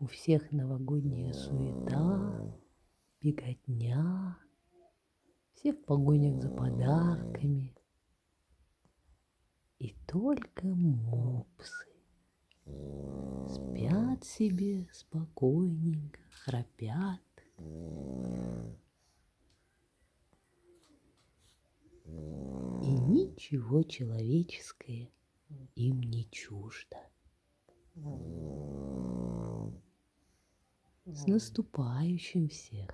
У всех новогодняя суета, беготня, все в погонях за подарками. И только мопсы спят себе спокойненько, храпят. И ничего человеческое им не чуждо. С наступающим всех!